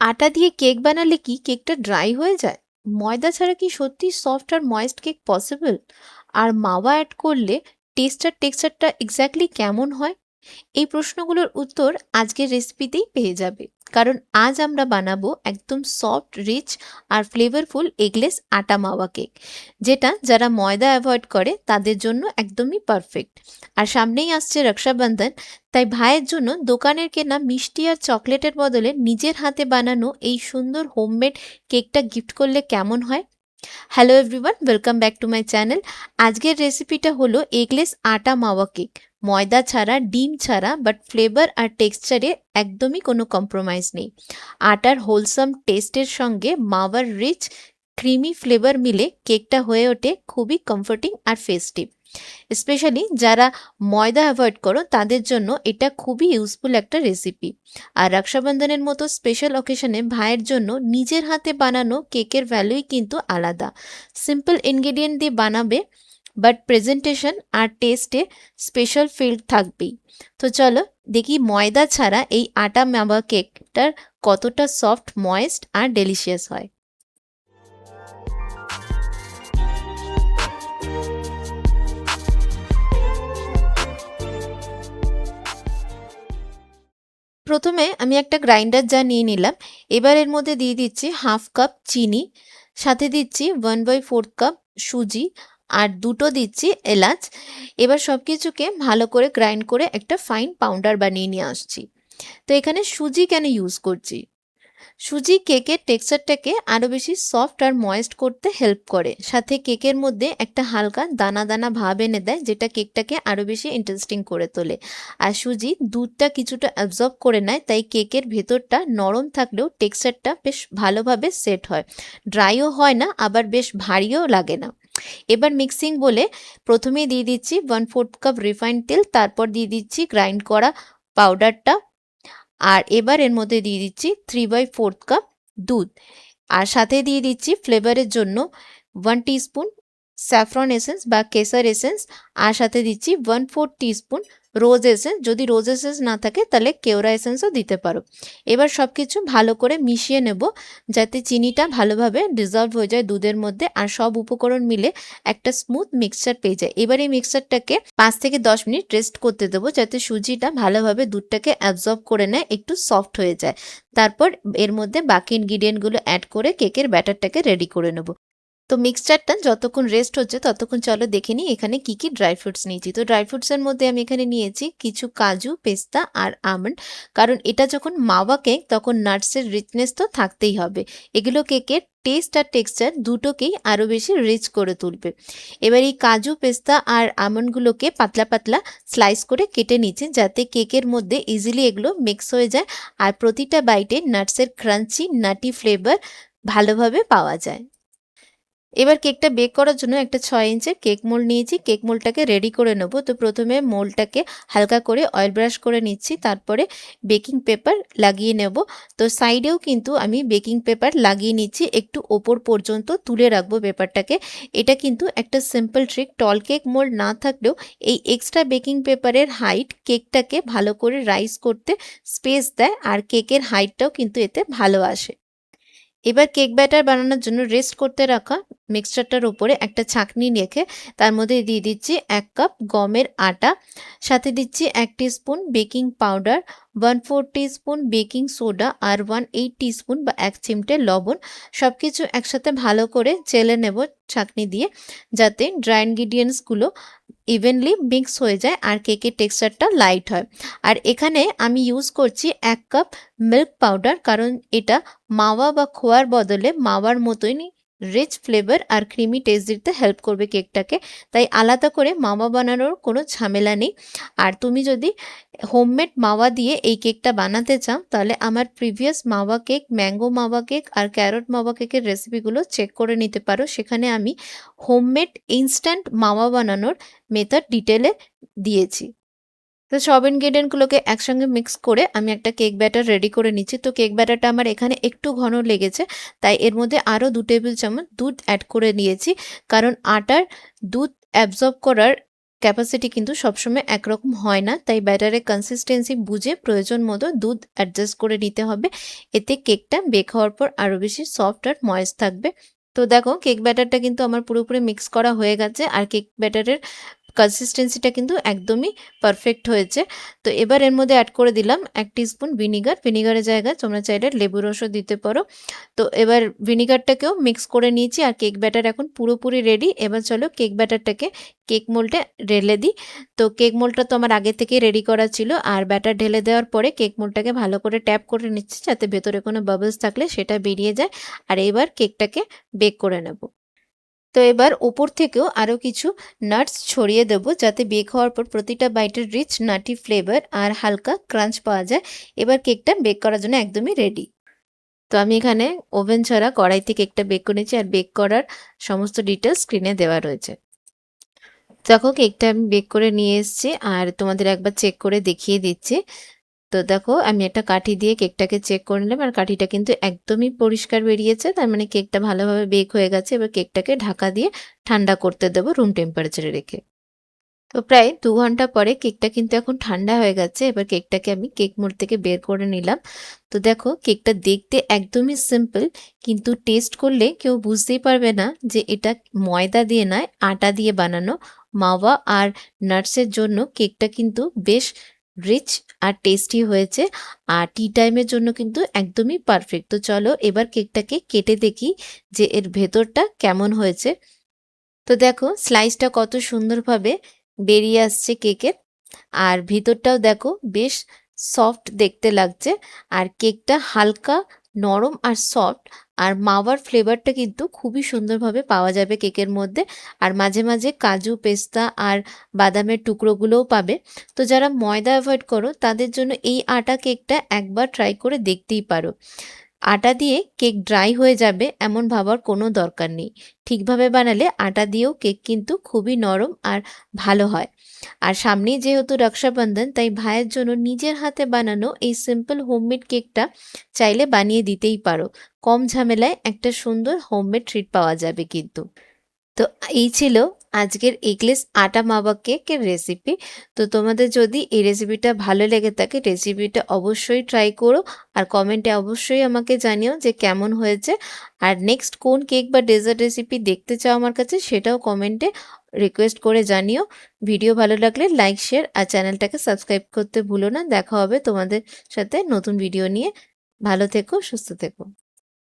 আটা দিয়ে কেক বানালে কি কেকটা ড্রাই হয়ে যায়? ময়দা ছাড়া কি সত্যি সফট আর ময়েস্ট কেক পসিবল? আর মাওয়া অ্যাড করলে টেক্সচারটা এক্স্যাক্টলি কেমন হয়? এই প্রশ্নগুলোর উত্তর আজকের রেসিপিতেই পেয়ে যাবে। কারণ আজ আমরা বানাবো একদম সফট, রিচ আর ফ্লেভারফুল এগলেস আটা মাওয়া কেক, যেটা যারা ময়দা অ্যাভয়েড করে তাদের জন্য একদমই পারফেক্ট। আর সামনেই আসছে রক্ষাবন্ধন, তাই ভাইয়ের জন্য দোকানের কেনা মিষ্টি আর চকলেটের বদলে নিজের হাতে বানানো এই সুন্দর হোমমেড কেকটা গিফট করলে কেমন হয়? Hello everyone, welcome back to my channel. আজকের রেসিপিটা হলো এগলেস আটা মাওয়া কেক। ময়দা ছাড়া, ডিম ছাড়া, বাট ফ্লেভার আর টেক্সচারে একদমই কোনো কম্প্রোমাইজ নেই। আটার হোলসাম টেস্টের সঙ্গে মাওয়ার রিচ ক্রিমি ফ্লেভার মিলে কেকটা হয়ে ওঠে খুবই কমফোর্টিং আর ফেস্টিভ। স্পেশালি যারা ময়দা অ্যাভয়েড করো তাদের জন্য এটা খুবই ইউজফুল একটা রেসিপি। আর রক্ষাবন্ধনের মতো স্পেশাল অকেশনে ভাইয়ের জন্য নিজের হাতে বানানো কেকের ভ্যালুই কিন্তু আলাদা। সিম্পল ইনগ্রেডিয়েন্ট দিয়ে বানাবে, বাট প্রেজেন্টেশন আর টেস্টে স্পেশাল ফিল থাকবেই। তো চলো দেখি ময়দা ছাড়া এই আটা মাওয়া কেকটার কতটা সফট, ময়েস্ট আর ডেলিশিয়াস হয়। প্রথমে আমি একটা গ্রাইন্ডার জার নিয়ে নিলাম। এবার এর মধ্যে দিয়ে দিচ্ছি 1/2 কাপ চিনি, সাথে দিচ্ছি 1/4 কাপ সুজি, আর দুটো দিচ্ছি এলাচ। এবার সব কিছুকে ভালো করে গ্রাইন্ড করে একটা ফাইন পাউডার বানিয়ে নিয়ে আসছি। তো এখানে সুজি কেন ইউজ করছি? সুজি কেকের টেক্সচারটাকে আরও বেশি সফট আর ময়েস্ট করতে হেল্প করে, সাথে কেকের মধ্যে একটা হালকা দানা দানা ভাব এনে দেয়, যেটা কেকটাকে আরও বেশি ইন্টারেস্টিং করে তোলে। আর সুজি দুধটা কিছুটা অ্যাবজর্ব করে নেয়, তাই কেকের ভেতরটা নরম থাকলেও টেক্সচারটা বেশ ভালোভাবে সেট হয়, ড্রাইও হয় না, আবার বেশ ভারীও লাগে না। এবার মিক্সিং বলে প্রথমেই দিয়ে দিচ্ছি 1/4 কাপ রিফাইন্ড তেল, তারপর দিয়ে দিচ্ছি গ্রাইন্ড করা পাউডারটা, আর এবার এর মধ্যে দিয়ে দিচ্ছি 3/4 কাপ দুধ, আর সাথে দিয়ে দিচ্ছি ফ্লেভারের জন্য 1 টিস্পুন স্যাফরন এসেন্স বা কেসার এসেন্স, আর সাথে দিচ্ছি 1/4 টিস্পুন রোজ এসেন্স। যদি রোজ এসেন্স না থাকে তাহলে কেওড়া এসেন্সও দিতে পারো। এবার সব কিছু ভালো করে মিশিয়ে নেব, যাতে চিনিটা ভালোভাবে ডিজলভ হয়ে যায় দুধের মধ্যে, আর সব উপকরণ মিলে একটা স্মুথ মিক্সচার পেয়ে যায়। এবার এই মিক্সচারটাকে 5 থেকে 10 মিনিট রেস্ট করতে দেবো, যাতে সুজিটা ভালোভাবে দুধটাকে অ্যাবজর্ব করে নেয়, একটু সফট হয়ে যায়। তারপর এর মধ্যে বাকি ইনগ্রিডিয়েন্টগুলো অ্যাড করে কেকের ব্যাটারটাকে রেডি করে নেব। তো মিক্সচারটা যতক্ষণ রেস্ট হচ্ছে ততক্ষণ চলো দেখে নিই এখানে কি কি ড্রাই ফ্রুটস নিয়েছি। তো ড্রাই ফ্রুটসের মধ্যে আমি এখানে নিয়েছি কিছু কাজু, পেস্তা আর আমন্ড। কারণ এটা যখন মাওয়া কেক তখন নাটসের রিচনেস তো থাকতেই হবে। এগুলো কেকের টেস্ট আর টেক্সচার দুটোকেই আরও বেশি রিচ করে তুলবে। এবার এই কাজু, পেস্তা আর আমন্ডগুলোকে পাতলা পাতলা স্লাইস করে কেটে নিচ্ছি, যাতে কেকের মধ্যে ইজিলি এগুলো মিক্স হয়ে যায় আর প্রতিটা বাইটে নাটসের ক্রাঞ্চি নাটি ফ্লেভার ভালোভাবে পাওয়া যায়। এবার কেকটা বেক করার জন্য একটা 6 ইঞ্চের কেক মোল্ড নিয়েছি। কেক মোল্ডটাকে রেডি করে নেব। তো প্রথমে মোল্ডটাকে হালকা করে অয়েল ব্রাশ করে নিচ্ছি, তারপরে বেকিং পেপার লাগিয়ে নেব। তো সাইডেও কিন্তু আমি বেকিং পেপার লাগিয়ে নিচ্ছি, একটু ওপর পর্যন্ত তুলে রাখবো পেপারটাকে। এটা কিন্তু একটা সিম্পল ট্রিক, টল কেক মোল্ড না থাকলেও এই এক্সট্রা বেকিং পেপারের হাইট কেকটাকে ভালো করে রাইজ করতে স্পেস দেয়, আর কেকের হাইটটাও কিন্তু এতে ভালো আসে। এবার কেক ব্যাটার বানানোর জন্য রেস্ট করতে রাখা মিক্সচারটার উপরে একটা ছাঁকনি রেখে তার মধ্যে দিয়ে দিচ্ছি 1 কাপ গমের আটা, সাথে দিচ্ছি 1 teaspoon baking powder, 1/4 teaspoon baking soda আর 1/8 টিস্পুন বা 1 চিমটে লবণ। সব কিছু একসাথে ভালো করে চেলে নেব ছাঁকনি দিয়ে, যাতে ড্রাই ইনগ্রিডিয়েন্টসগুলো ইভেনলি মিক্স হয়ে যায় আর কেকের টেক্সচারটা লাইট হয়। আর এখানে আমি ইউজ করছি 1 কাপ মিল্ক পাউডার, কারণ এটা মাওয়া বা খোয়ার বদলে মাওয়ার মতোই রিচ ফ্লেভার আর ক্রিমি টেস্ট দিতে হেল্প করবে কেকটাকে। তাই আলাদা করে মাওয়া বানানোর কোনো ঝামেলা নেই। আর তুমি যদি হোমমেড মাওয়া দিয়ে এই কেকটা বানাতে চাও, তাহলে আমার প্রিভিয়াস মাওয়া কেক, ম্যাঙ্গো মাওয়া কেক আর ক্যারট মাওয়া কেকের রেসিপিগুলো চেক করে নিতে পারো। সেখানে আমি হোমমেড ইনস্ট্যান্ট মাওয়া বানানোর মেথড ডিটেলে দিয়েছি। তো সব ইনগ্রেডিয়েন্টগুলোকে একসঙ্গে মিক্স করে আমি একটা কেক ব্যাটার রেডি করে নিচ্ছি। তো কেক ব্যাটারটা আমার এখানে একটু ঘন লেগেছে, তাই এর মধ্যে আরও 2 টেবিল চামচ দুধ অ্যাড করে নিয়েছি, কারণ আটার দুধ অ্যাবজর্ব করার ক্যাপাসিটি কিন্তু সবসময় একরকম হয় না, তাই ব্যাটারের কনসিস্টেন্সি বুঝে প্রয়োজন মতো দুধ অ্যাডজাস্ট করে নিতে হবে। এতে কেকটা বেক হওয়ার পর আরও বেশি সফট আর ময়েস্ট থাকবে। তো দেখো কেক ব্যাটারটা কিন্তু আমার পুরোপুরি মিক্স করা হয়ে গেছে, আর কেক ব্যাটারের কনসিস্টেন্সিটা কিন্তু একদমই পারফেক্ট হয়েছে। তো এবার এর মধ্যে অ্যাড করে দিলাম 1 টিস্পুন ভিনিগার। ভিনিগারের জায়গায় তোমরা চাইলে লেবুর রসও দিতে পারো। তো এবার ভিনিগারটাকেও মিক্স করে নিয়েছি, আর কেক ব্যাটার এখন পুরোপুরি রেডি। এবার চলো কেক ব্যাটারটাকে কেক মোল্ডে ঢেলে দিই। তো কেক মোল্ডটা তো আমার আগে থেকেই রেডি করা ছিল, আর ব্যাটার ঢেলে দেওয়ার পরে কেক মোল্ডটাকে ভালো করে ট্যাপ করে নিচ্ছি, যাতে ভেতরে কোনো বাবলস থাকলে সেটা বেরিয়ে যায়। আর এবার কেকটাকে বেক করে নেব। তো এবার ওপর থেকেও আরও কিছু নাটস ছড়িয়ে দেবো, যাতে বেক হওয়ার পর প্রতিটা বাইটের রিচ নাটি ফ্লেভার আর হালকা ক্রাঞ্চ পাওয়া যায়। এবার কেকটা বেক করার জন্য একদমই রেডি। তো আমি এখানে ওভেন ছাড়া কড়াইতে কেকটা বেক করেছি, আর বেক করার সমস্ত ডিটেলস স্ক্রিনে দেওয়া রয়েছে। দেখো কেকটা আমি বেক করে নিয়ে এসেছি, আর তোমাদের একবার চেক করে দেখিয়ে দিচ্ছি। তো দেখো আমি একটা কাঠি দিয়ে কেকটাকে চেক করে নিলাম, আর কাঠিটা কিন্তু একদমই পরিষ্কার বেরিয়েছে, তার মানে কেকটা ভালোভাবে বেক হয়ে গেছে। এবার কেকটাকে ঢাকা দিয়ে ঠান্ডা করতে দেবো রুম টেম্পারেচারে রেখে। তো প্রায় 2 ঘন্টা পরে কেকটা কিন্তু এখন ঠান্ডা হয়ে গেছে। এবার কেকটাকে আমি কেক মোল্ড থেকে বের করে নিলাম। তো দেখো কেকটা দেখতে একদমই সিম্পল, কিন্তু টেস্ট করলে কেউ বুঝতেই পারবে না যে এটা ময়দা দিয়ে নয়, আটা দিয়ে বানানো। মাওয়া আর নাটসের জন্য কেকটা কিন্তু বেশ রিচ আর টেস্টি হয়েছে, আর টি টাইমের জন্য কিন্তু একদমই পারফেক্ট। তো চলো এবার কেকটাকে কেটে দেখি যে এর ভেতরটা কেমন হয়েছে। তো দেখো স্লাইসটা কত সুন্দরভাবে বেরিয়ে আসছে কেকের, আর ভিতরটাও দেখো বেশ সফট দেখতে লাগছে। আর কেকটা হালকা নরম আর সফট, আর মাওয়ার ফ্লেভারটা কিন্তু খুবই সুন্দরভাবে পাওয়া যাবে কেকের মধ্যে। আর মাঝে মাঝে কাজু, পেস্তা আর বাদামের টুকরোগুলোও পাবে। তো যারা ময়দা অ্যাভয়েড করো তাদের জন্য এই আটা কেকটা একবার ট্রাই করে দেখতেই পারো। আটা দিয়ে কেক ড্রাই হয়ে যাবে এমন ভাবার কোনো দরকার নেই। ঠিকভাবে বানালে আটা দিয়েও কেক কিন্তু খুবই নরম আর ভালো হয়। আর সামনেই যেহেতু রক্ষাবন্ধন, তাই ভাইয়ের জন্য নিজের হাতে বানানো এই সিম্পল হোমমেড কেকটা চাইলে বানিয়ে দিতেই পারো। কম ঝামেলায় একটা সুন্দর হোমমেড ট্রিট পাওয়া যাবে কিন্তু। তো এই ছিল আজকের এগলেস আটা মাওয়া কেকের রেসিপি। তো তোমাদের যদি এই রেসিপিটা ভালো লেগে থাকে, রেসিপিটা অবশ্যই ট্রাই করো, আর কমেন্টে অবশ্যই আমাকে জানিও যে কেমন হয়েছে। আর নেক্সট কোন কেক বা ডেজার্ট রেসিপি দেখতে চাও আমার কাছে, সেটাও কমেন্টে রিকোয়েস্ট করে জানিও। ভিডিও ভালো লাগলে লাইক, শেয়ার আর চ্যানেলটাকে সাবস্ক্রাইব করতে ভুলো না। দেখা হবে তোমাদের সাথে নতুন ভিডিও নিয়ে। ভালো থেকো, সুস্থ থেকো।